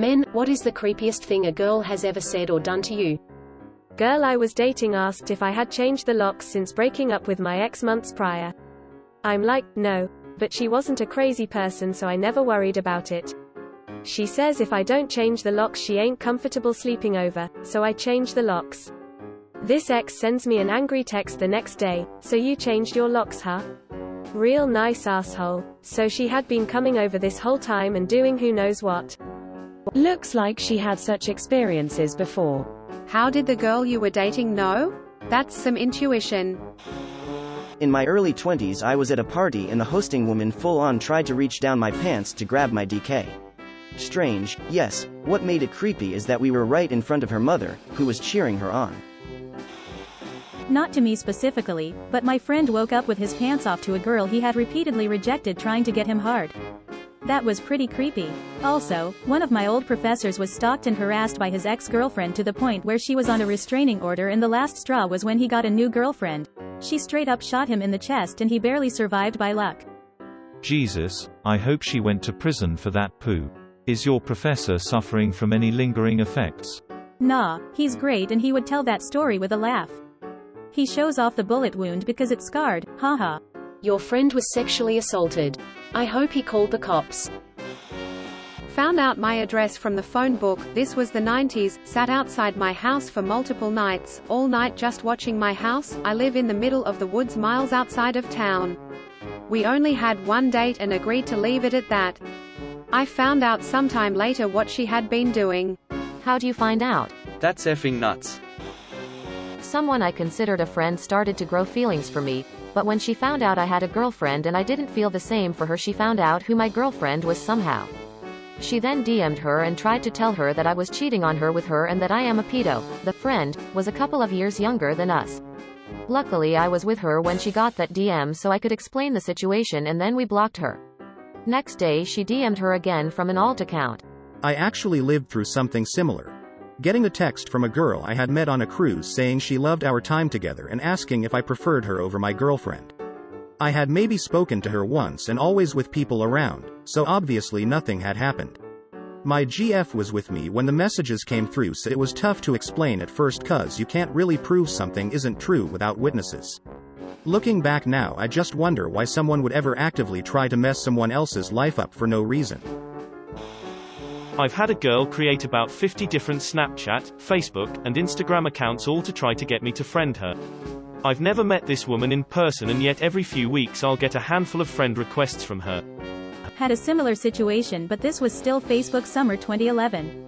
Men, what is the creepiest thing a girl has ever said or done to you? Girl I was dating asked if I had changed the locks since breaking up with my ex months prior. I'm like, no. But she wasn't a crazy person, so I never worried about it. She says if I don't change the locks she ain't comfortable sleeping over, so I change the locks. This ex sends me an angry text the next day, so you changed your locks, huh? Real nice asshole. So she had been coming over this whole time and doing who knows what. Looks like she had such experiences before. How did the girl you were dating know? That's some intuition. In my early 20s I was at a party and the hosting woman full-on tried to reach down my pants to grab my DK. Strange, yes. What made it creepy is that we were right in front of her mother, who was cheering her on. Not to me specifically, but my friend woke up with his pants off to a girl he had repeatedly rejected trying to get him hard. That was pretty creepy. Also, one of my old professors was stalked and harassed by his ex-girlfriend to the point where she was on a restraining order, and the last straw was when he got a new girlfriend. She straight up shot him in the chest and he barely survived by luck. Jesus, I hope she went to prison for that poo. Is your professor suffering from any lingering effects? Nah, he's great and he would tell that story with a laugh. He shows off the bullet wound because it's scarred, haha. Your friend was sexually assaulted. I hope he called the cops. Found out my address from the phone book. This was the 90s, sat outside my house for multiple nights, all night just watching my house. I live in the middle of the woods miles outside of town. We only had one date and agreed to leave it at that. I found out sometime later what she had been doing. How'd you find out? That's effing nuts. Someone I considered a friend started to grow feelings for me, but when she found out I had a girlfriend and I didn't feel the same for her, she found out who my girlfriend was somehow. She then DM'd her and tried to tell her that I was cheating on her with her and that I am a pedo. The friend was a couple of years younger than us. Luckily I was with her when she got that DM so I could explain the situation, and then we blocked her. Next day she DM'd her again from an alt account. I actually lived through something similar. Getting a text from a girl I had met on a cruise saying she loved our time together and asking if I preferred her over my girlfriend. I had maybe spoken to her once and always with people around, so obviously nothing had happened. My GF was with me when the messages came through, so it was tough to explain at first cause you can't really prove something isn't true without witnesses. Looking back now I just wonder why someone would ever actively try to mess someone else's life up for no reason. I've had a girl create about 50 different Snapchat, Facebook, and Instagram accounts all to try to get me to friend her. I've never met this woman in person, and yet every few weeks I'll get a handful of friend requests from her. Had a similar situation, but this was still Facebook summer 2011.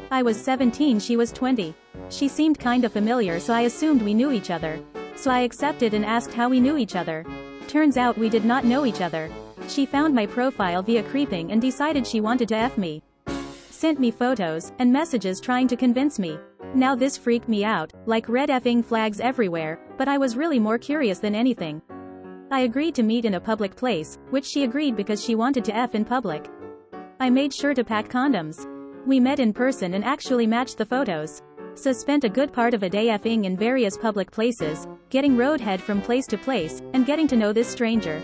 I was 17, she was 20. She seemed kinda familiar, so I assumed we knew each other. So I accepted and asked how we knew each other. Turns out we did not know each other. She found my profile via creeping and decided she wanted to F me. Sent me photos and messages trying to convince me. Now this freaked me out, like red effing flags everywhere, but I was really more curious than anything. I agreed to meet in a public place, which she agreed because she wanted to F in public. I made sure to pack condoms. We met in person and actually matched the photos. So spent a good part of a day effing in various public places, getting roadhead from place to place, and getting to know this stranger.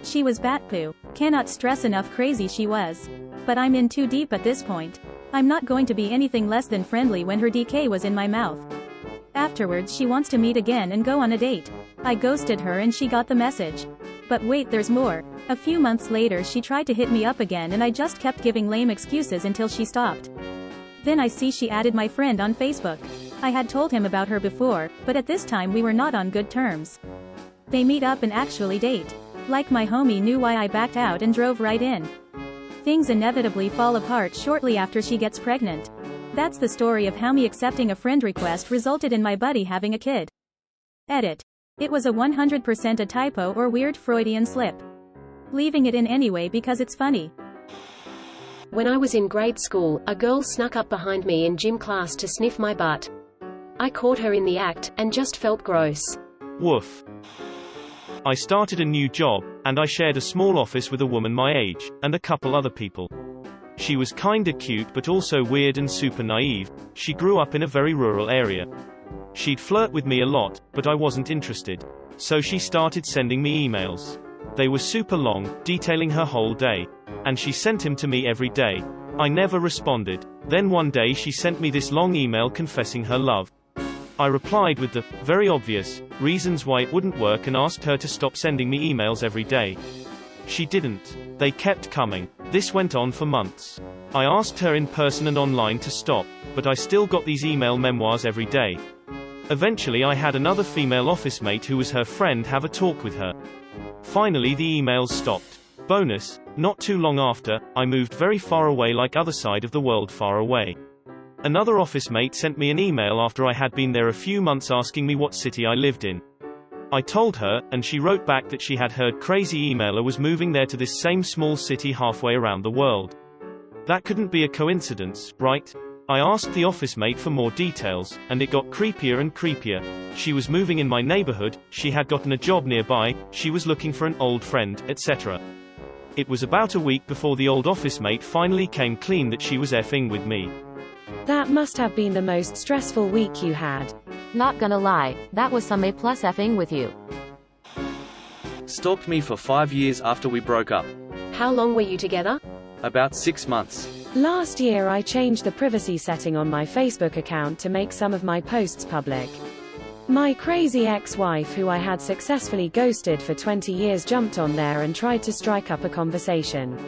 She was batpoo. Cannot stress enough crazy she was. But I'm in too deep at this point. I'm not going to be anything less than friendly when her DK was in my mouth. Afterwards she wants to meet again and go on a date. I ghosted her and she got the message. But wait, there's more. A few months later she tried to hit me up again and I just kept giving lame excuses until she stopped. Then I see she added my friend on Facebook. I had told him about her before, but at this time we were not on good terms. They meet up and actually date. Like my homie knew why I backed out and drove right in. Things inevitably fall apart shortly after she gets pregnant. That's the story of how me accepting a friend request resulted in my buddy having a kid. Edit. It was a 100% a typo or weird Freudian slip. Leaving it in anyway because it's funny. When I was in grade school, a girl snuck up behind me in gym class to sniff my butt. I caught her in the act, and just felt gross. Woof. I started a new job, and I shared a small office with a woman my age, and a couple other people. She was kinda cute but also weird and super naive. She grew up in a very rural area. She'd flirt with me a lot, but I wasn't interested. So she started sending me emails. They were super long, detailing her whole day. And she sent him to me every day. I never responded. Then one day she sent me this long email confessing her love. I replied with the very obvious reasons why it wouldn't work and asked her to stop sending me emails every day. She didn't. They kept coming. This went on for months. I asked her in person and online to stop, but I still got these email memoirs every day. Eventually I had another female office mate who was her friend have a talk with her. Finally the emails stopped. Bonus, not too long after, I moved very far away, like other side of the world far away. Another office mate sent me an email after I had been there a few months asking me what city I lived in. I told her, and she wrote back that she had heard crazy emailer was moving there to this same small city halfway around the world. That couldn't be a coincidence, right? I asked the office mate for more details, and it got creepier and creepier. She was moving in my neighborhood, she had gotten a job nearby, she was looking for an old friend, etc. It was about a week before the old office mate finally came clean that she was effing with me. That must have been the most stressful week you had. Not gonna lie, that was some A+ effing with you. Stalked me for 5 years after we broke up. How long were you together? About 6 months. Last year I changed the privacy setting on my Facebook account to make some of my posts public. My crazy ex-wife, who I had successfully ghosted for 20 years, jumped on there and tried to strike up a conversation.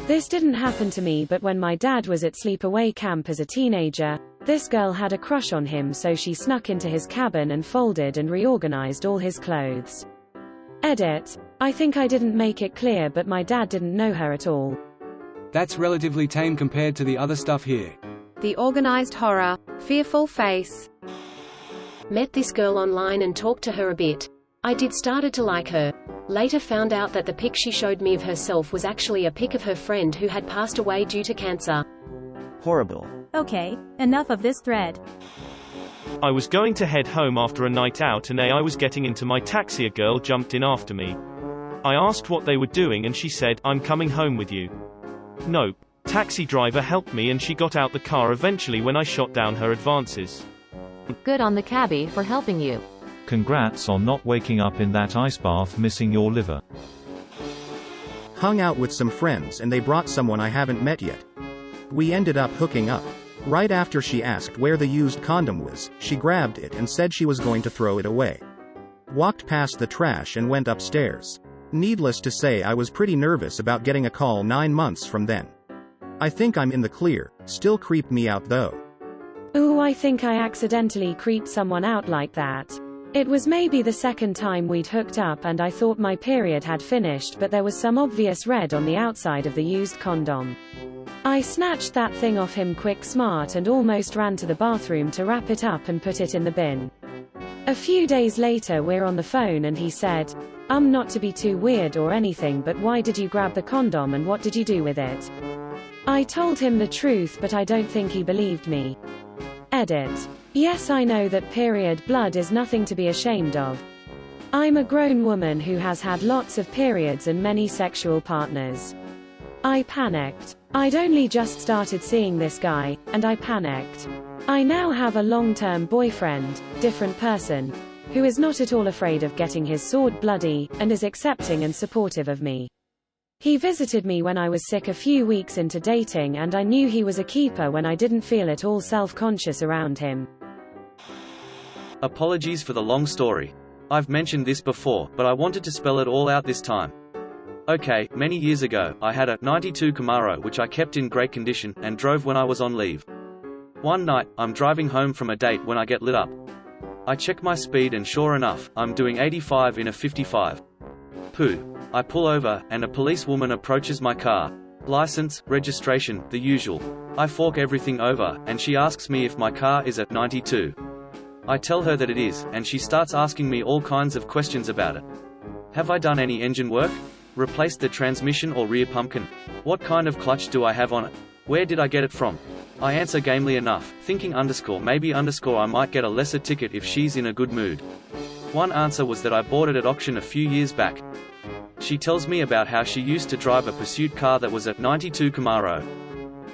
This didn't happen to me, but when my dad was at sleepaway camp as a teenager, this girl had a crush on him, so she snuck into his cabin and folded and reorganized all his clothes. Edit. I think I didn't make it clear, but my dad didn't know her at all. That's relatively tame compared to the other stuff here. The organized horror. Fearful face. Met this girl online and talked to her a bit. I did started to like her. Later found out that the pic she showed me of herself was actually a pic of her friend who had passed away due to cancer. Horrible. Okay, enough of this thread. I was going to head home after a night out and I was getting into my taxi. A girl jumped in after me. I asked what they were doing and she said, "I'm coming home with you." Nope. Taxi driver helped me and she got out the car eventually when I shot down her advances. Good on the cabbie for helping you. Congrats on not waking up in that ice bath missing your liver. Hung out with some friends and they brought someone I haven't met yet. We ended up hooking up. Right after she asked where the used condom was, she grabbed it and said she was going to throw it away. Walked past the trash and went upstairs. Needless to say, I was pretty nervous about getting a call 9 months from then. I think I'm in the clear. Still creeped me out though. Ooh, I think I accidentally creeped someone out like that. It was maybe the second time we'd hooked up and I thought my period had finished, but there was some obvious red on the outside of the used condom. I snatched that thing off him quick smart and almost ran to the bathroom to wrap it up and put it in the bin. A few days later we're on the phone and he said, not to be too weird or anything, but why did you grab the condom and what did you do with it? I told him the truth, but I don't think he believed me. Edit. Yes, I know that period blood is nothing to be ashamed of. I'm a grown woman who has had lots of periods and many sexual partners. I panicked. I'd only just started seeing this guy, and I panicked. I now have a long-term boyfriend, different person, who is not at all afraid of getting his sword bloody, and is accepting and supportive of me. He visited me when I was sick a few weeks into dating, and I knew he was a keeper when I didn't feel at all self-conscious around him. Apologies for the long story. I've mentioned this before, but I wanted to spell it all out this time. Okay, many years ago, I had a 92 Camaro which I kept in great condition, and drove when I was on leave. One night, I'm driving home from a date when I get lit up. I check my speed and sure enough, I'm doing 85 in a 55. Pooh. I pull over, and a policewoman approaches my car. License, registration, the usual. I fork everything over, and she asks me if my car is at 92. I tell her that it is, and she starts asking me all kinds of questions about it. Have I done any engine work? Replaced the transmission or rear pumpkin? What kind of clutch do I have on it? Where did I get it from? I answer gamely enough, thinking maybe I might get a lesser ticket if she's in a good mood. One answer was that I bought it at auction a few years back. She tells me about how she used to drive a pursuit car that was a 92 Camaro,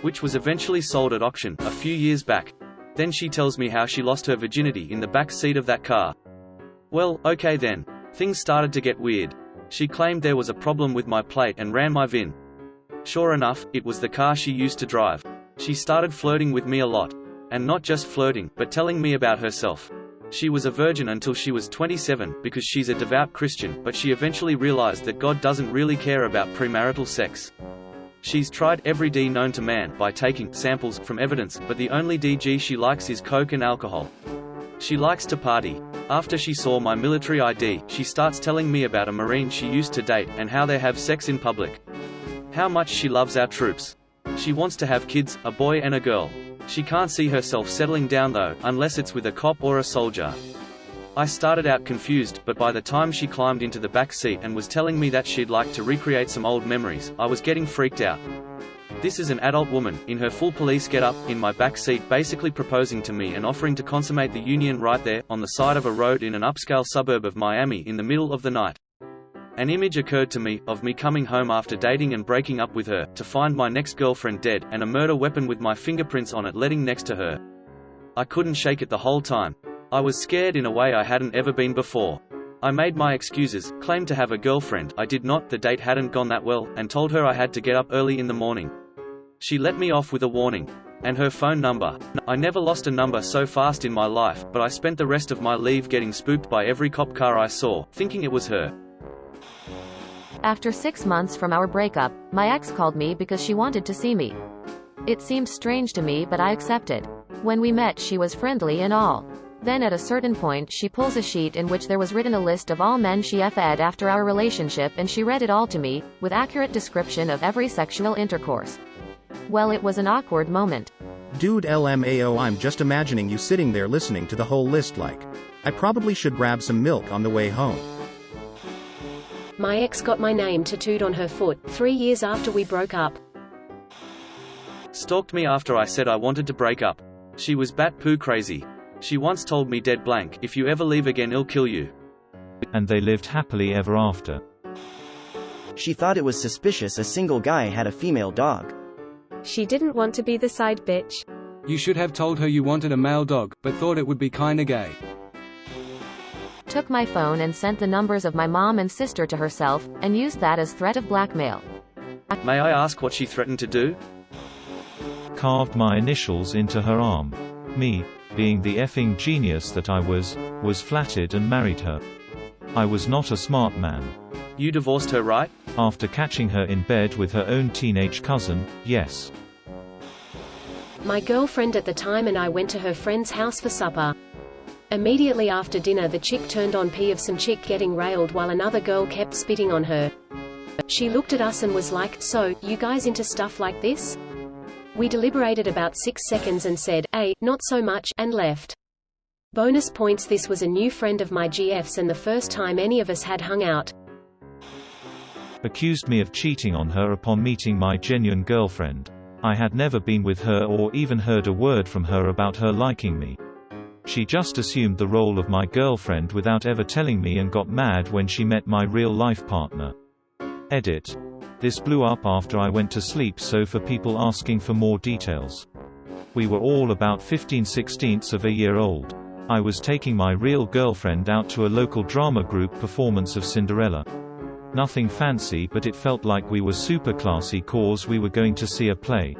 which was eventually sold at auction a few years back. Then she tells me how she lost her virginity in the back seat of that car. Well, okay then. Things started to get weird. She claimed there was a problem with my plate and ran my VIN. Sure enough, it was the car she used to drive. She started flirting with me a lot. And not just flirting, but telling me about herself. She was a virgin until she was 27, because she's a devout Christian, but she eventually realized that God doesn't really care about premarital sex. She's tried every D known to man by taking samples from evidence, but the only DG she likes is coke and alcohol. She likes to party. After she saw my military ID, she starts telling me about a Marine she used to date, and how they have sex in public. How much she loves our troops. She wants to have kids, a boy and a girl. She can't see herself settling down though, unless it's with a cop or a soldier. I started out confused, but by the time she climbed into the back seat and was telling me that she'd like to recreate some old memories, I was getting freaked out. This is an adult woman, in her full police getup, in my back seat, basically proposing to me and offering to consummate the union right there, on the side of a road in an upscale suburb of Miami in the middle of the night. An image occurred to me, of me coming home after dating and breaking up with her, to find my next girlfriend dead, and a murder weapon with my fingerprints on it laying next to her. I couldn't shake it the whole time. I was scared in a way I hadn't ever been before. I made my excuses, claimed to have a girlfriend, I did not, the date hadn't gone that well, and told her I had to get up early in the morning. She let me off with a warning. And her phone number. I never lost a number so fast in my life, but I spent the rest of my leave getting spooked by every cop car I saw, thinking it was her. After 6 months from our breakup, my ex called me because she wanted to see me. It seemed strange to me, but I accepted. When we met, she was friendly and all. Then at a certain point she pulls a sheet in which there was written a list of all men she f'd after our relationship, and she read it all to me, with accurate description of every sexual intercourse. Well, it was an awkward moment. Dude, LMAO, I'm just imagining you sitting there listening to the whole list like, I probably should grab some milk on the way home. My ex got my name tattooed on her foot, 3 years after we broke up. Stalked me after I said I wanted to break up. She was bat poo crazy. She once told me dead blank, if you ever leave again I'll kill you. And they lived happily ever after. She thought it was suspicious a single guy had a female dog. She didn't want to be the side bitch. You should have told her you wanted a male dog, but thought it would be kinda gay. Took my phone and sent the numbers of my mom and sister to herself, and used that as threat of blackmail. May I ask what she threatened to do? Carved my initials into her arm. Me, being the effing genius that I was flattered and married her. I was not a smart man. You divorced her, right? After catching her in bed with her own teenage cousin, yes. My girlfriend at the time and I went to her friend's house for supper. Immediately after dinner the chick turned on pee of some chick getting railed while another girl kept spitting on her. She looked at us and was like, "So, you guys into stuff like this?" We deliberated about 6 seconds and said, not so much, and left. Bonus points, this was a new friend of my GF's and the first time any of us had hung out. Accused me of cheating on her upon meeting my genuine girlfriend. I had never been with her or even heard a word from her about her liking me. She just assumed the role of my girlfriend without ever telling me and got mad when she met my real-life partner. Edit. This blew up after I went to sleep, so for people asking for more details. We were all about 15/16 of a year old. I was taking my real girlfriend out to a local drama group performance of Cinderella. Nothing fancy, but it felt like we were super classy cause we were going to see a play.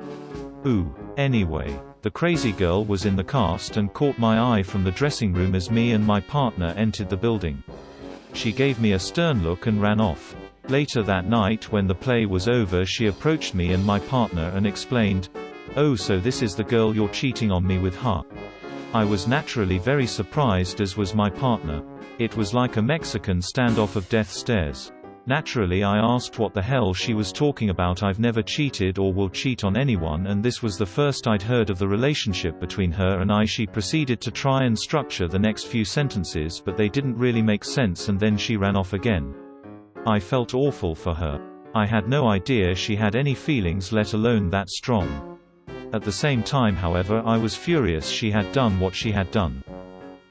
Ooh. Anyway, the crazy girl was in the cast and caught my eye from the dressing room as me and my partner entered the building. She gave me a stern look and ran off. Later that night when the play was over she approached me and my partner and explained, "Oh, so this is the girl you're cheating on me with, huh?" I was naturally very surprised, as was my partner. It was like a Mexican standoff of death stares. Naturally I asked what the hell she was talking about. I've never cheated or will cheat on anyone, and this was the first I'd heard of the relationship between her and I. She proceeded to try and structure the next few sentences, but they didn't really make sense, and then she ran off again. I felt awful for her. I had no idea she had any feelings, let alone that strong. At the same time, however, I was furious she had done what she had done.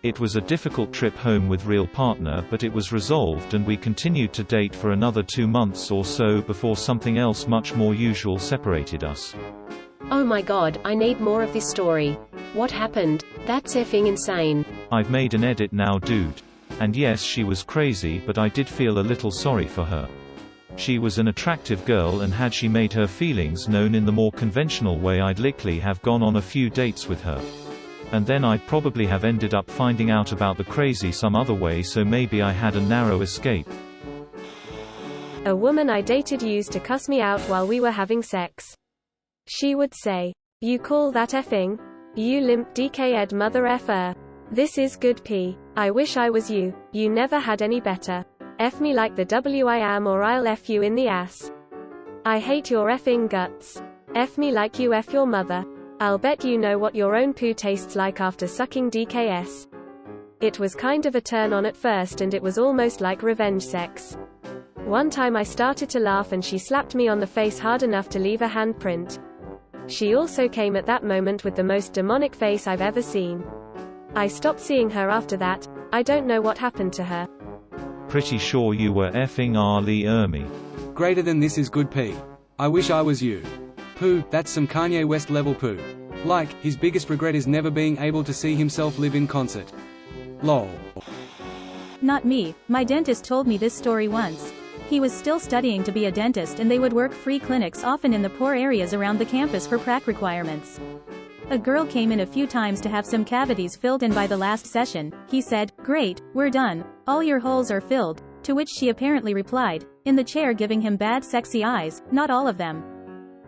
It was a difficult trip home with real partner, but it was resolved and we continued to date for another 2 months or so before something else much more usual separated us. Oh my god, I need more of this story. What happened? That's effing insane. I've made an edit now, dude. And yes, she was crazy, but I did feel a little sorry for her. She was an attractive girl, and had she made her feelings known in the more conventional way, I'd likely have gone on a few dates with her. And then I'd probably have ended up finding out about the crazy some other way, so maybe I had a narrow escape. A woman I dated used to cuss me out while we were having sex. She would say, "You call that effing? You limp dickhead mother effer. This is good pee. I wish I was you. You never had any better. F me like the W I am, or I'll F you in the ass. I hate your effing guts. F me like you F your mother. I'll bet you know what your own poo tastes like after sucking DKS." It was kind of a turn on at first, and it was almost like revenge sex. One time I started to laugh and she slapped me on the face hard enough to leave a handprint. She also came at that moment with the most demonic face I've ever seen. I stopped seeing her after that. I don't know what happened to her. Pretty sure you were effing Arlie Ermy. Greater than this is good pee. I wish I was you. Poo, that's some Kanye West level poo. Like, his biggest regret is never being able to see himself live in concert. Lol. Not me, my dentist told me this story once. He was still studying to be a dentist, and they would work free clinics often in the poor areas around the campus for prac requirements. A girl came in a few times to have some cavities filled, and by the last session, he said, "Great, we're done. All your holes are filled," to which she apparently replied, in the chair, giving him bad sexy eyes, "Not all of them."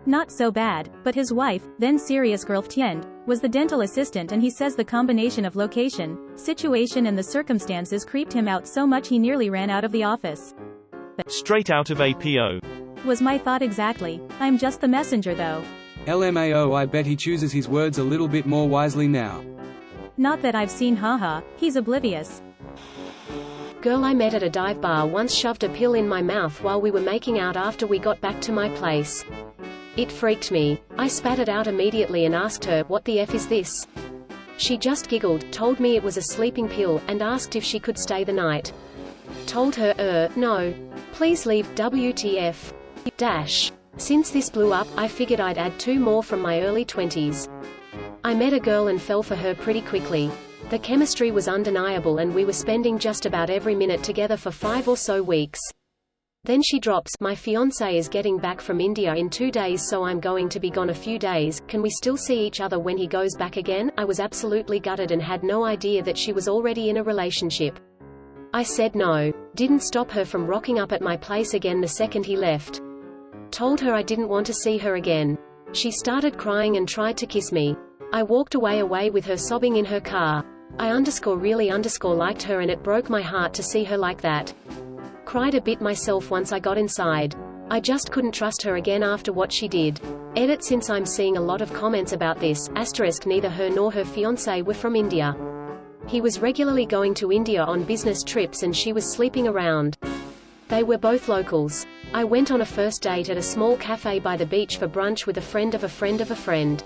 Not so bad, but his wife, then serious girlfriend, was the dental assistant, and he says the combination of location, situation and the circumstances creeped him out so much he nearly ran out of the office. Straight out of APO. Was my thought exactly. I'm just the messenger though. LMAO, I bet he chooses his words a little bit more wisely now. Not that I've seen, haha, he's oblivious. Girl I met at a dive bar once shoved a pill in my mouth while we were making out after we got back to my place. It freaked me. I spat it out immediately and asked her, "What the F is this?" She just giggled, told me it was a sleeping pill, and asked if she could stay the night. Told her, no. Please leave, WTF. Dash. Since this blew up, I figured I'd add 2 more from my early 20s. I met a girl and fell for her pretty quickly. The chemistry was undeniable, and we were spending just about every minute together for 5 or so weeks. Then she drops, "My fiancé is getting back from India in 2 days, so I'm going to be gone a few days. Can we still see each other when he goes back again?" I was absolutely gutted and had no idea that she was already in a relationship. I said no. Didn't stop her from rocking up at my place again the second he left. Told her I didn't want to see her again. She started crying and tried to kiss me. I walked away with her sobbing in her car. I really liked her, and it broke my heart to see her like that. Cried a bit myself once I got inside. I just couldn't trust her again after what she did. Edit, since I'm seeing a lot of comments about this, *, neither her nor her fiancé were from India. He was regularly going to India on business trips, and she was sleeping around. They were both locals. I went on a first date at a small cafe by the beach for brunch with a friend of a friend of a friend.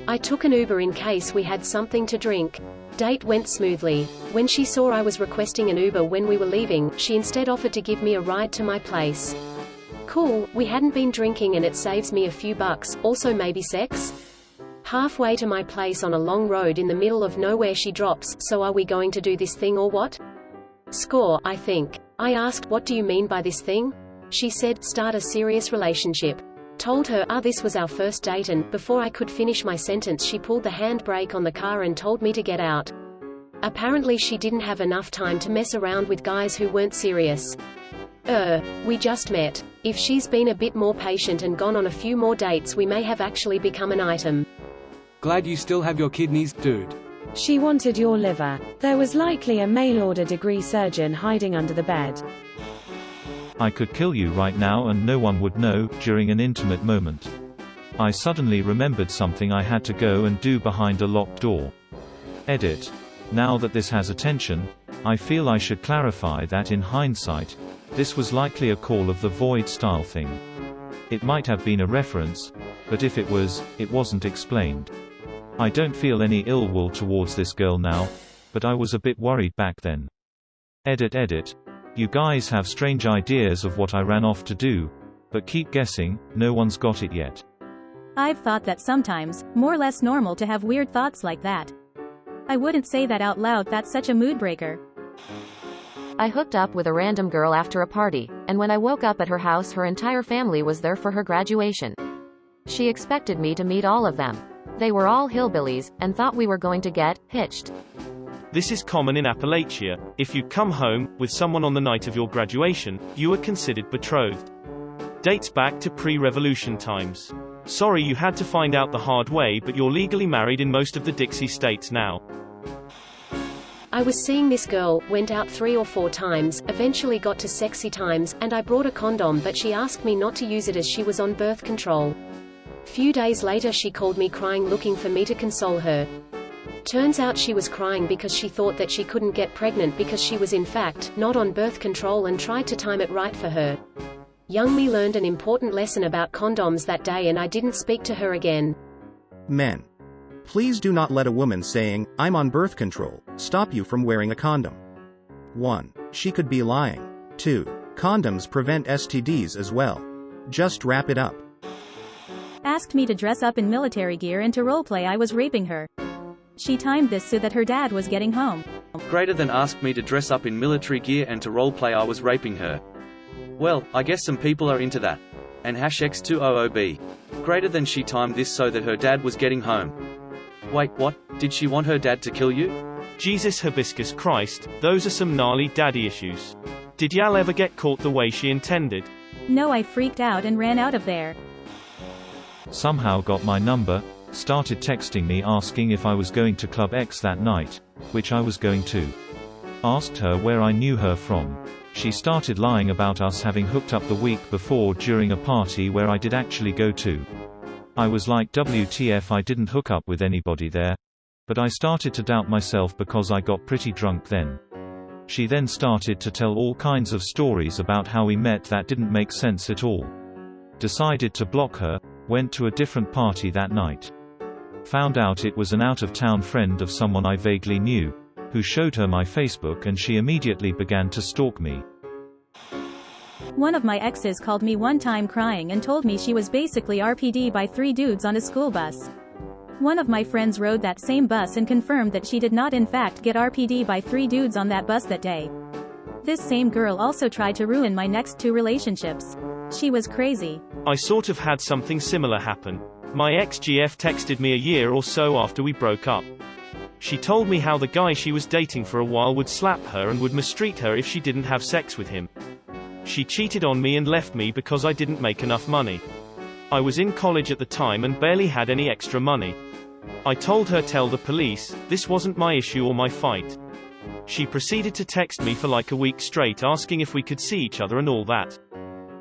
I took an Uber in case we had something to drink. Date went smoothly. When she saw I was requesting an Uber when we were leaving, she instead offered to give me a ride to my place. Cool, we hadn't been drinking and it saves me a few bucks, also maybe sex? Halfway to my place on a long road in the middle of nowhere she drops, "So are we going to do this thing or what?" Score, I think. I asked, "What do you mean by this thing?" She said, "Start a serious relationship." Told her, this was our first date, and, before I could finish my sentence, she pulled the handbrake on the car and told me to get out. Apparently she didn't have enough time to mess around with guys who weren't serious. We just met. If she's been a bit more patient and gone on a few more dates, we may have actually become an item. Glad you still have your kidneys, dude. She wanted your liver. There was likely a mail-order degree surgeon hiding under the bed. I could kill you right now and no one would know, during an intimate moment. I suddenly remembered something I had to go and do behind a locked door. Edit. Now that this has attention, I feel I should clarify that in hindsight, this was likely a Call of the Void style thing. It might have been a reference, but if it was, it wasn't explained. I don't feel any ill will towards this girl now, but I was a bit worried back then. Edit. You guys have strange ideas of what I ran off to do, but keep guessing, no one's got it yet. I've thought that sometimes, more or less normal to have weird thoughts like that. I wouldn't say that out loud, that's such a mood breaker. I hooked up with a random girl after a party. and when I woke up at her house her entire family was there for her graduation. She expected me to meet all of them. They were all hillbillies, and thought we were going to get hitched. This is common in Appalachia. If you come home with someone on the night of your graduation, you are considered betrothed. Dates back to pre-revolution times. Sorry you had to find out the hard way, but you're legally married in most of the Dixie states now. I was seeing this girl, went out 3 or 4 times, eventually got to sexy times, and I brought a condom but she asked me not to use it as she was on birth control. Few days later she called me crying looking for me to console her. Turns out she was crying because she thought that she couldn't get pregnant because she was in fact not on birth control and tried to time it right for her. Young me learned an important lesson about condoms that day and I didn't speak to her again. Men. Please do not let a woman saying, "I'm on birth control," stop you from wearing a condom. 1. She could be lying. 2. Condoms prevent STDs as well. Just wrap it up. Asked me to dress up in military gear and to roleplay I was raping her. She timed this so that her dad was getting home. Greater than asked me to dress up in military gear and to roleplay I was raping her. Well, I guess some people are into that. And #X200B. Greater than she timed this so that her dad was getting home. Wait, what? Did she want her dad to kill you? Jesus hibiscus Christ, those are some gnarly daddy issues. Did y'all ever get caught the way she intended? No, I freaked out and ran out of there. Somehow got my number, started texting me asking if I was going to Club X that night, which I was going to. Asked her where I knew her from. She started lying about us having hooked up the week before during a party where I did actually go to. I was like, WTF, I didn't hook up with anybody there. But I started to doubt myself because I got pretty drunk then. She then started to tell all kinds of stories about how we met that didn't make sense at all. Decided to block her, went to a different party that night. Found out it was an out-of-town friend of someone I vaguely knew, who showed her my Facebook and she immediately began to stalk me. One of my exes called me one time crying and told me she was basically RPD by 3 dudes on a school bus. One of my friends rode that same bus and confirmed that she did not in fact get RPD by 3 dudes on that bus that day. This same girl also tried to ruin my next 2 relationships. She was crazy. I sort of had something similar happen. My ex-GF texted me a year or so after we broke up. She told me how the guy she was dating for a while would slap her and would mistreat her if she didn't have sex with him. She cheated on me and left me because I didn't make enough money. I was in college at the time and barely had any extra money. I told her tell the police, this wasn't my issue or my fight. She proceeded to text me for like a week straight asking if we could see each other and all that.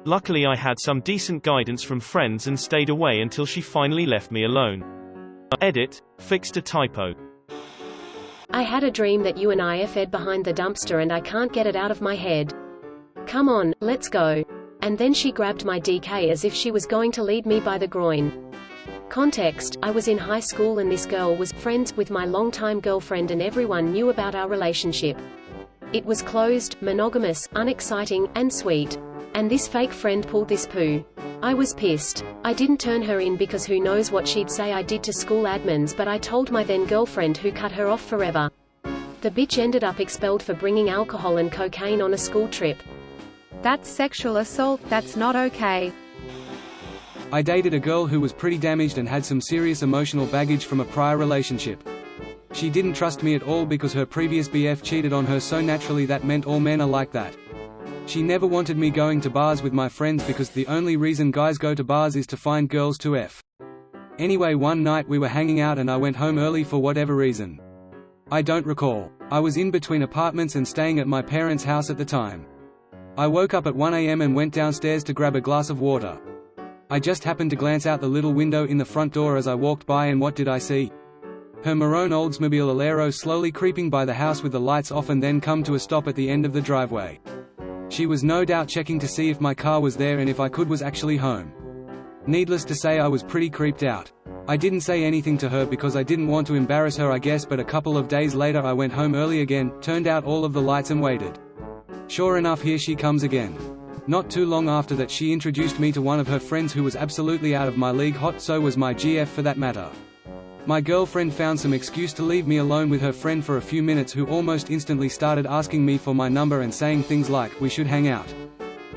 Luckily I had some decent guidance from friends and stayed away until she finally left me alone. Edit, fixed a typo. I had a dream that you and I fed behind the dumpster and I can't get it out of my head. Come on, let's go. And then she grabbed my DK as if she was going to lead me by the groin. Context: I was in high school and this girl was friends with my longtime girlfriend and everyone knew about our relationship. It was closed, monogamous, unexciting, and sweet. And this fake friend pulled this poo. I was pissed. I didn't turn her in because who knows what she'd say I did to school admins, but I told my then girlfriend who cut her off forever. The bitch ended up expelled for bringing alcohol and cocaine on a school trip. That's sexual assault, that's not okay. I dated a girl who was pretty damaged and had some serious emotional baggage from a prior relationship. She didn't trust me at all because her previous BF cheated on her so naturally that meant all men are like that. She never wanted me going to bars with my friends because the only reason guys go to bars is to find girls to F. Anyway, one night we were hanging out and I went home early for whatever reason. I don't recall. I was in between apartments and staying at my parents' house at the time. I woke up at 1 AM and went downstairs to grab a glass of water. I just happened to glance out the little window in the front door as I walked by, and what did I see? Her maroon Oldsmobile Alero slowly creeping by the house with the lights off and then come to a stop at the end of the driveway. She was no doubt checking to see if my car was there and if I was actually home. Needless to say, I was pretty creeped out. I didn't say anything to her because I didn't want to embarrass her, I guess, but a couple of days later I went home early again, turned out all of the lights and waited. Sure enough, here she comes again. Not too long after that she introduced me to one of her friends who was absolutely out of my league hot, so was my GF for that matter. My girlfriend found some excuse to leave me alone with her friend for a few minutes, who almost instantly started asking me for my number and saying things like, "We should hang out."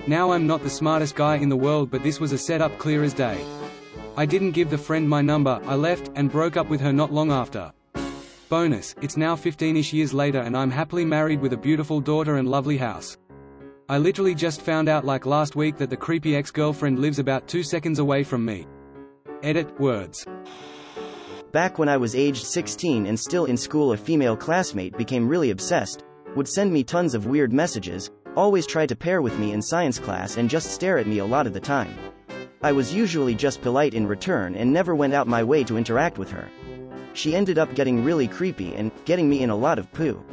Now I'm not the smartest guy in the world, but this was a setup clear as day. I didn't give the friend my number, I left, and broke up with her not long after. Bonus, it's now 15-ish years later and I'm happily married with a beautiful daughter and lovely house. I literally just found out like last week that the creepy ex-girlfriend lives about 2 seconds away from me. Edit, words. Back when I was aged 16 and still in school, a female classmate became really obsessed, would send me tons of weird messages, always tried to pair with me in science class and just stare at me a lot of the time. I was usually just polite in return and never went out my way to interact with her. She ended up getting really creepy and getting me in a lot of poo.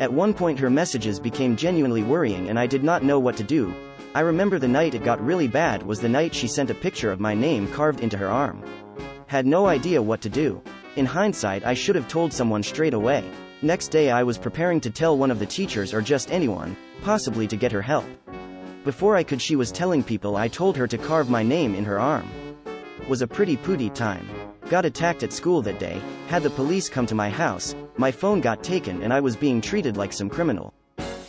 At one point her messages became genuinely worrying and I did not know what to do. I remember the night it got really bad was the night she sent a picture of my name carved into her arm. Had no idea what to do. In hindsight, I should have told someone straight away. Next day I was preparing to tell one of the teachers or just anyone, possibly to get her help. Before I could, she was telling people I told her to carve my name in her arm. Was a pretty pooty time. Got attacked at school that day, had the police come to my house, my phone got taken and I was being treated like some criminal.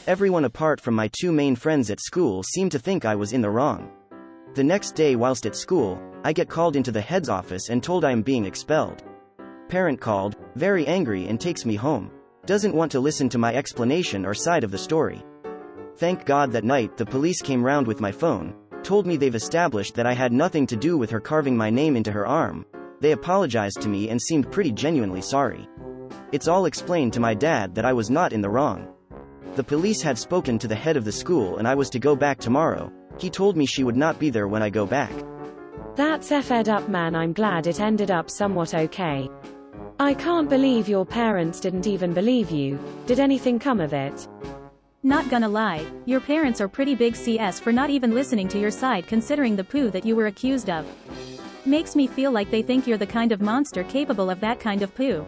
Everyone apart from my 2 main friends at school seemed to think I was in the wrong. The next day whilst at school, I get called into the head's office and told I am being expelled. Parent called, very angry, and takes me home. Doesn't want to listen to my explanation or side of the story. Thank God that night the police came round with my phone, told me they've established that I had nothing to do with her carving my name into her arm. They apologized to me and seemed pretty genuinely sorry. It's all explained to my dad that I was not in the wrong. The police had spoken to the head of the school and I was to go back tomorrow. He told me she would not be there when I go back. That's effed up, man. I'm glad it ended up somewhat okay. I can't believe your parents didn't even believe you. Did anything come of it? Not gonna lie, your parents are pretty big CS for not even listening to your side considering the poo that you were accused of. Makes me feel like they think you're the kind of monster capable of that kind of poo.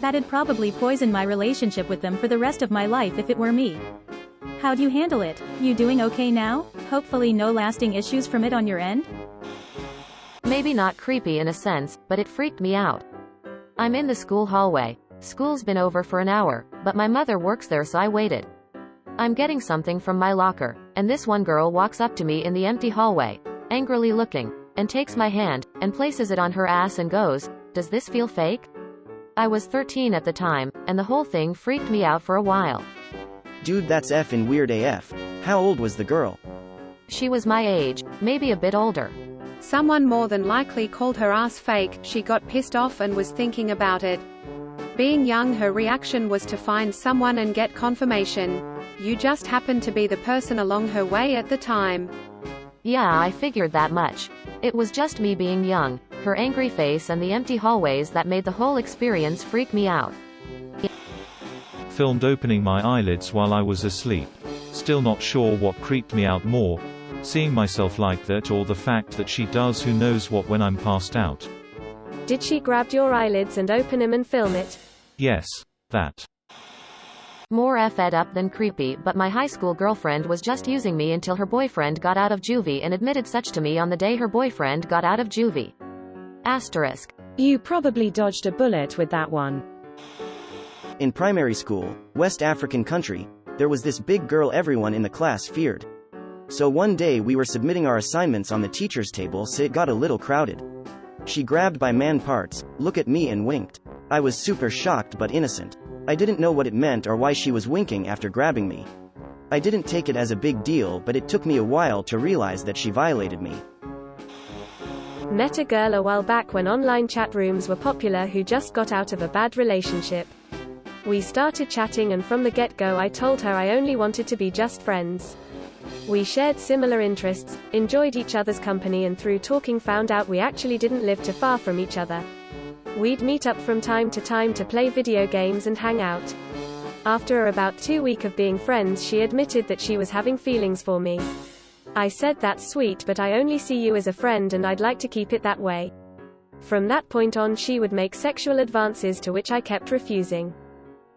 That'd probably poison my relationship with them for the rest of my life if it were me. How'd you handle it? You doing okay now? Hopefully no lasting issues from it on your end? Maybe not creepy in a sense, but it freaked me out. I'm in the school hallway. School's been over for an hour, but my mother works there so I waited. I'm getting something from my locker, and this one girl walks up to me in the empty hallway, angrily looking, and takes my hand, and places it on her ass and goes, "Does this feel fake?" I was 13 at the time, and the whole thing freaked me out for a while. Dude, that's effing weird AF. How old was the girl? She was my age, maybe a bit older. Someone more than likely called her ass fake. She got pissed off and was thinking about it. Being young, her reaction was to find someone and get confirmation. You just happened to be the person along her way at the time. Yeah, I figured that much. It was just me being young, her angry face and the empty hallways that made the whole experience freak me out. Filmed opening my eyelids while I was asleep. Still not sure what creeped me out more, seeing myself like that or the fact that she does who knows what when I'm passed out. Did she grab your eyelids and open them and film it? Yes, that. More effed up than creepy, but my high school girlfriend was just using me until her boyfriend got out of juvie and admitted such to me on the day her boyfriend got out of juvie. Asterisk. You probably dodged a bullet with that one. In primary school, West African country, there was this big girl everyone in the class feared. So one day we were submitting our assignments on the teacher's table, so it got a little crowded. She grabbed by man parts, looked at me and winked. I was super shocked but innocent. I didn't know what it meant or why she was winking after grabbing me. I didn't take it as a big deal, but it took me a while to realize that she violated me. Met a girl a while back when online chat rooms were popular who just got out of a bad relationship. We started chatting and from the get-go I told her I only wanted to be just friends. We shared similar interests, enjoyed each other's company and through talking found out we actually didn't live too far from each other. We'd meet up from time to time to play video games and hang out. After about 2 weeks of being friends, she admitted that she was having feelings for me. I said, "That's sweet, but I only see you as a friend and I'd like to keep it that way." From that point on she would make sexual advances to which I kept refusing.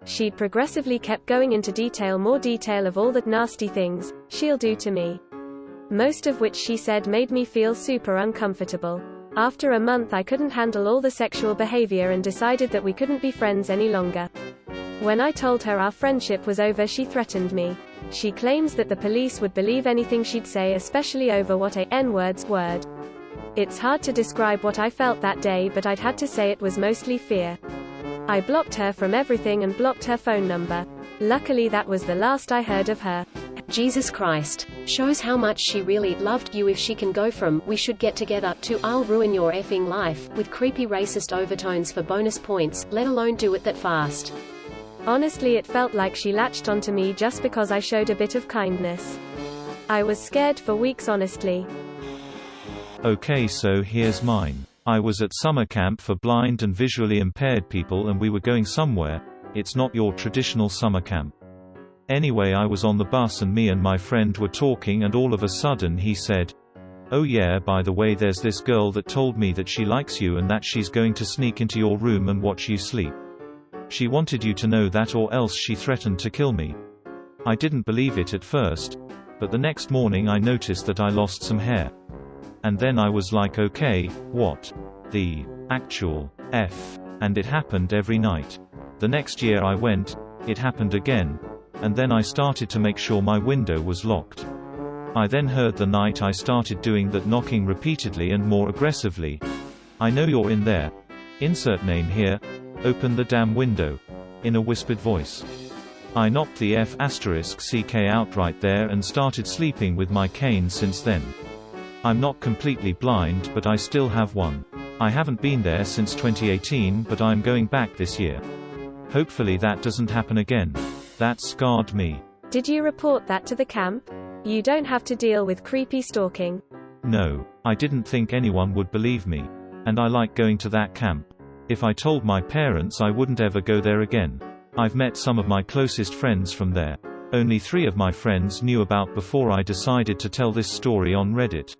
She'd progressively kept going into more detail of all the nasty things she'll do to me. Most of which she said made me feel super uncomfortable. After a month I couldn't handle all the sexual behavior and decided that we couldn't be friends any longer. When I told her our friendship was over she threatened me. She claims that the police would believe anything she'd say, especially over what a N-word word. It's hard to describe what I felt that day, but I'd had to say it was mostly fear. I blocked her from everything and blocked her phone number. Luckily that was the last I heard of her. Jesus Christ. Shows how much she really loved you if she can go from "we should get together" to "I'll ruin your effing life" with creepy racist overtones for bonus points, let alone do it that fast. Honestly, it felt like she latched onto me just because I showed a bit of kindness. I was scared for weeks, honestly. Okay, so here's mine. I was at summer camp for blind and visually impaired people and we were going somewhere. It's not your traditional summer camp. Anyway, I was on the bus and me and my friend were talking and all of a sudden he said, "Oh yeah, by the way, there's this girl that told me that she likes you and that she's going to sneak into your room and watch you sleep. She wanted you to know that or else she threatened to kill me." I didn't believe it at first, but the next morning I noticed that I lost some hair. And then I was like, okay, what the actual F? And it happened every night. The next year I went, it happened again. And then I started to make sure my window was locked. I then heard the night I started doing that knocking repeatedly and more aggressively. "I know you're in there. Insert name here. Open the damn window." In a whispered voice. I knocked the F***ck out right there and started sleeping with my cane since then. I'm not completely blind, but I still have one. I haven't been there since 2018, but I'm going back this year. Hopefully that doesn't happen again. That scarred me. Did you report that to the camp? You don't have to deal with creepy stalking. No, I didn't think anyone would believe me. And I like going to that camp. If I told my parents, I wouldn't ever go there again. I've met some of my closest friends from there. Only 3 of my friends knew about before I decided to tell this story on Reddit.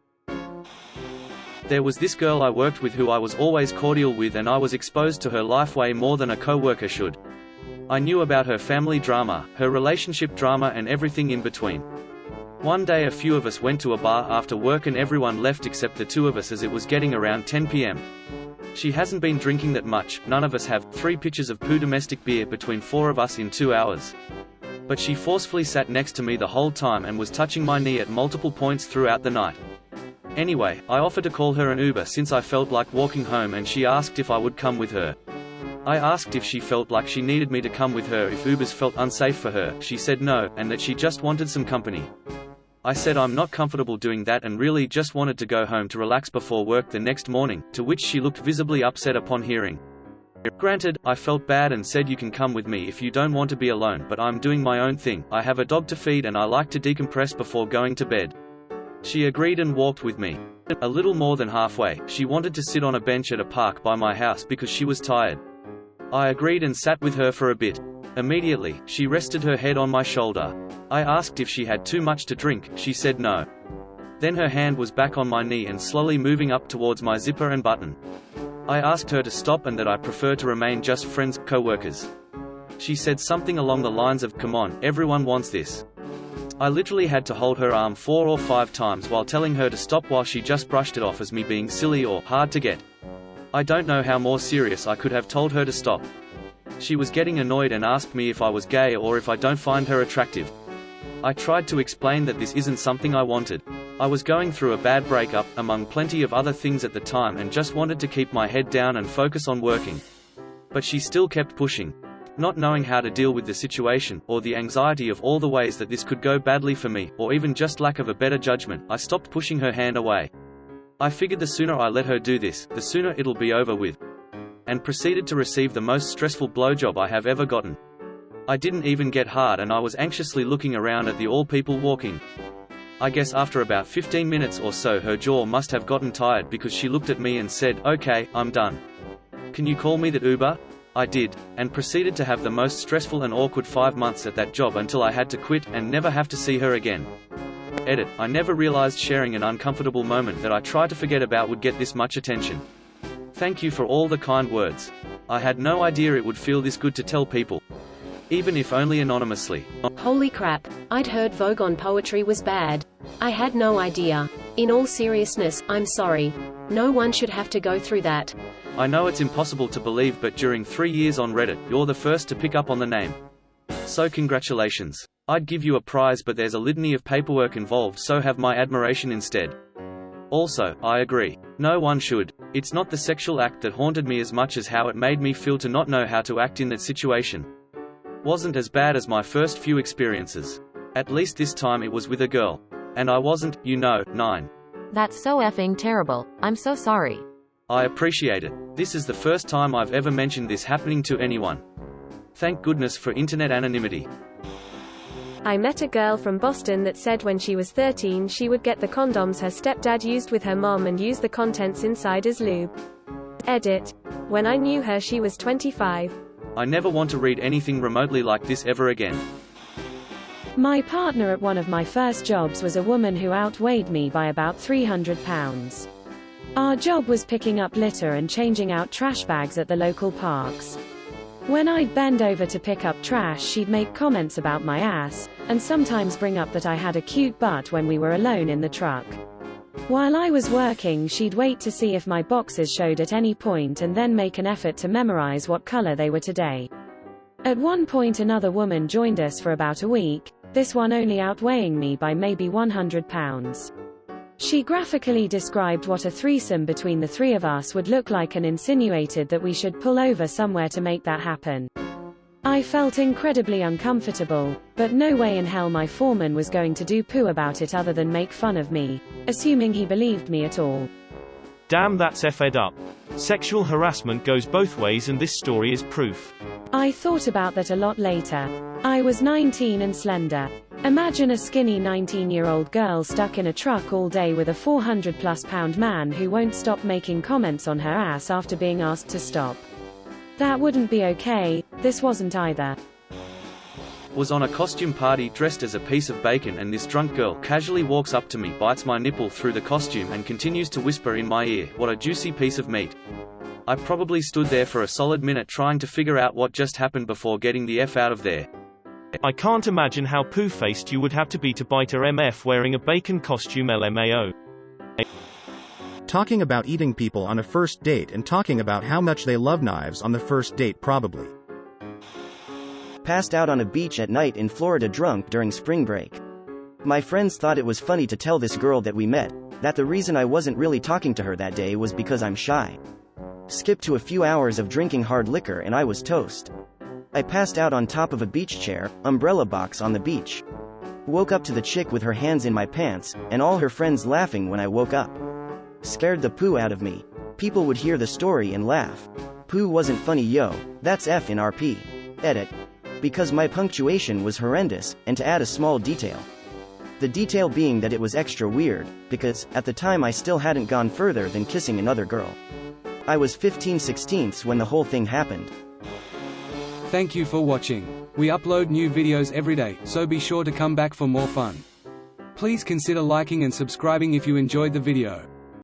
There was this girl I worked with who I was always cordial with, and I was exposed to her life way more than a co-worker should. I knew about her family drama, her relationship drama, and everything in between. One day a few of us went to a bar after work and everyone left except the 2 of us as it was getting around 10 p.m. She hasn't been drinking that much, none of us have, 3 pitchers of poo domestic beer between 4 of us in 2 hours. But she forcefully sat next to me the whole time and was touching my knee at multiple points throughout the night. Anyway, I offered to call her an Uber since I felt like walking home, and she asked if I would come with her. I asked if she felt like she needed me to come with her if Ubers felt unsafe for her. She said no, and that she just wanted some company. I said I'm not comfortable doing that and really just wanted to go home to relax before work the next morning, to which she looked visibly upset upon hearing. Granted, I felt bad and said you can come with me if you don't want to be alone, but I'm doing my own thing. I have a dog to feed and I like to decompress before going to bed. She agreed and walked with me. A little more than halfway, she wanted to sit on a bench at a park by my house because she was tired. I agreed and sat with her for a bit. Immediately, she rested her head on my shoulder. I asked if she had too much to drink, she said no. Then her hand was back on my knee and slowly moving up towards my zipper and button. I asked her to stop and that I prefer to remain just friends, co-workers. She said something along the lines of, "Come on, everyone wants this." I literally had to hold her arm 4 or 5 times while telling her to stop, while she just brushed it off as me being silly or hard to get. I don't know how more serious I could have told her to stop. She was getting annoyed and asked me if I was gay or if I don't find her attractive. I tried to explain that this isn't something I wanted. I was going through a bad breakup, among plenty of other things at the time, and just wanted to keep my head down and focus on working. But she still kept pushing. Not knowing how to deal with the situation, or the anxiety of all the ways that this could go badly for me, or even just lack of a better judgment, I stopped pushing her hand away. I figured the sooner I let her do this, the sooner it'll be over with. And proceeded to receive the most stressful blowjob I have ever gotten. I didn't even get hard and I was anxiously looking around at the all people walking. I guess after about 15 minutes or so her jaw must have gotten tired because she looked at me and said, "Okay, I'm done. Can you call me that Uber?" I did, and proceeded to have the most stressful and awkward 5 months at that job until I had to quit and never have to see her again. Edit, I never realized sharing an uncomfortable moment that I try to forget about would get this much attention. Thank you for all the kind words. I had no idea it would feel this good to tell people. Even if only anonymously. Holy crap, I'd heard Vogue on poetry was bad. I had no idea. In all seriousness, I'm sorry. No one should have to go through that. I know it's impossible to believe, but during 3 years on Reddit, you're the first to pick up on the name. So congratulations. I'd give you a prize, but there's a litany of paperwork involved, so have my admiration instead. Also, I agree. No one should. It's not the sexual act that haunted me as much as how it made me feel to not know how to act in that situation. Wasn't as bad as my first few experiences. At least this time it was with a girl. And I wasn't, 9. That's so effing terrible. I'm so sorry. I appreciate it. This is the first time I've ever mentioned this happening to anyone. Thank goodness for internet anonymity. I met a girl from Boston that said when she was 13 she would get the condoms her stepdad used with her mom and use the contents inside as lube. Edit. When I knew her she was 25. I never want to read anything remotely like this ever again. My partner at one of my first jobs was a woman who outweighed me by about 300 pounds. Our job was picking up litter and changing out trash bags at the local parks. When I'd bend over to pick up trash, she'd make comments about my ass, and sometimes bring up that I had a cute butt when we were alone in the truck. While I was working, she'd wait to see if my boxes showed at any point and then make an effort to memorize what color they were today. At one point another woman joined us for about a week, this one only outweighing me by maybe 100 pounds. She graphically described what a threesome between the three of us would look like and insinuated that we should pull over somewhere to make that happen. I felt incredibly uncomfortable, but no way in hell my foreman was going to do poo about it other than make fun of me, assuming he believed me at all. Damn, that's effed up. Sexual harassment goes both ways, and this story is proof. I thought about that a lot later. I was 19 and slender. Imagine a skinny 19-year-old girl stuck in a truck all day with a 400-plus-pound man who won't stop making comments on her ass after being asked to stop. That wouldn't be okay. This wasn't either. Was on a costume party dressed as a piece of bacon, and this drunk girl casually walks up to me, bites my nipple through the costume and continues to whisper in my ear, "What a juicy piece of meat." I probably stood there for a solid minute trying to figure out what just happened before getting the F out of there. I can't imagine how poo-faced you would have to be to bite a MF wearing a bacon costume, LMAO. Talking about eating people on a first date and talking about how much they love knives on the first date probably. Passed out on a beach at night in Florida drunk during spring break. My friends thought it was funny to tell this girl that we met, that the reason I wasn't really talking to her that day was because I'm shy. Skip to a few hours of drinking hard liquor and I was toast. I passed out on top of a beach chair, umbrella box on the beach. Woke up to the chick with her hands in my pants, and all her friends laughing when I woke up. Scared the poo out of me. People would hear the story and laugh. Poo wasn't funny, yo, that's F in RP. Edit. Because my punctuation was horrendous, and to add a small detail. The detail being that it was extra weird, because, at the time I still hadn't gone further than kissing another girl. I was 15/16 when the whole thing happened. Thank you for watching. We upload new videos every day, so be sure to come back for more fun. Please consider liking and subscribing if you enjoyed the video.